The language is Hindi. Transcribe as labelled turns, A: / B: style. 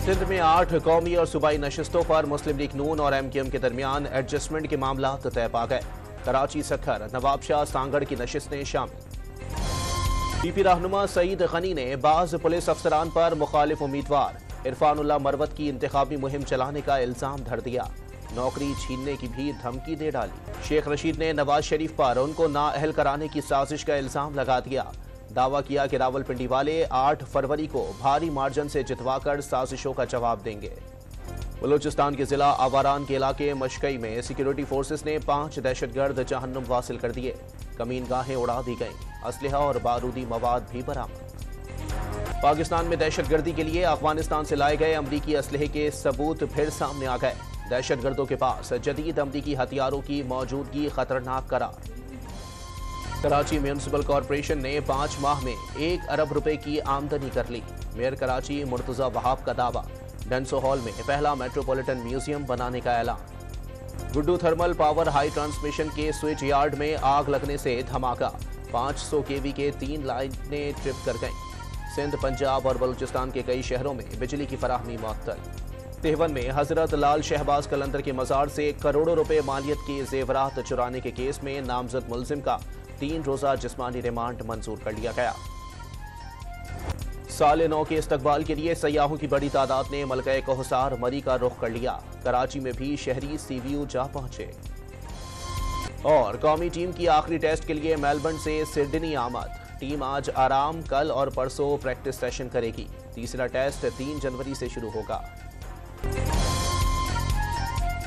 A: सिंध में 8 कौमी और सूबाई नशिस्तों पर मुस्लिम लीग नून और MQM के दरमियान एडजस्टमेंट के मामला तय पा गए। कराची सखर, नवाबशाह, सांगड़ की नशिस्तें शामिल। PP रहनुमा सईद गनी ने बाज पुलिस अफसरान पर मुखालिफ उम्मीदवार इरफानुल्लाह मरवत की इंतखाबी मुहिम चलाने का इल्जाम धर दिया। नौकरी छीनने की भी धमकी दे डाली। शेख रशीद ने नवाज शरीफ पर उनको नाअहल कराने की साजिश का इल्जाम लगा दिया। दावा किया कि रावलपिंडी वाले 8 फरवरी को भारी मार्जिन से जितवाकर साजिशों का जवाब देंगे। बलूचिस्तान के जिला आवारान के इलाके मशकई में सिक्योरिटी फोर्सेस ने 5 दहशतगर्द जहन्नुम वासिल कर दिए। कमीन गाहें उड़ा दी गईं। असलहा और बारूदी मवाद भी बरामद। पाकिस्तान में दहशतगर्दी के लिए अफगानिस्तान से लाए गए अमरीकी असलहे के सबूत फिर सामने आ गए। दहशतगर्दों के पास जदीद अमरीकी हथियारों की मौजूदगी खतरनाक करार। कराची म्यूनिसिपल कॉरपोरेशन ने 5 माह में 1 अरब रुपए की आमदनी कर ली। मेयर कराची मुर्तजा वहाब का दावा। डेंसो हॉल में पहला मेट्रोपॉलिटन म्यूजियम बनाने का ऐलान। Guddu thermal power high transmission के स्विच यार्ड में आग लगने से धमाका। 500 kV के 3 लाइनें ट्रिप कर गईं। सिंध, पंजाब और बलूचिस्तान के कई शहरों में बिजली की फराहमी मुअत्तल। तेहवन में हजरत लाल शहबाज कलंदर के मजार से करोड़ों रुपए मालियत के जेवरात चुराने के केस में नामजद मुलजिम का 3 रोजा जिस्मानी रिमांड मंजूर कर लिया गया। साल नौ के इस्तकबाल के लिए सयाहों की बड़ी तादाद ने मलका कोहसार मरी का रुख कर लिया। कराची में भी शहरी CVU जा पहुंचे। और कौमी टीम की आखिरी टेस्ट के लिए मेलबर्न से सिडनी आमद। टीम आज आराम, कल और परसों प्रैक्टिस सेशन करेगी। तीसरा टेस्ट 3 जनवरी से शुरू होगा।